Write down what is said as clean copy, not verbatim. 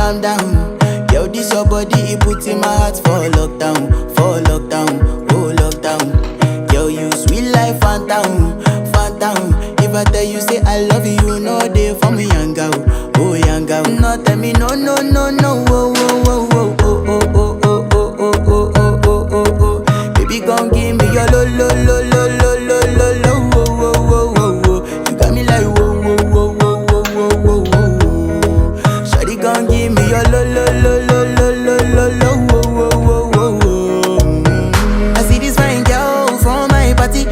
calm down. Yo, this your body, it put in my heart for lockdown, oh lockdown. Yo, you sweet life, phantom, phantom. If I tell you say I love you, no day for me, young girl, oh young girl. No tell me no, no, no, no, oh,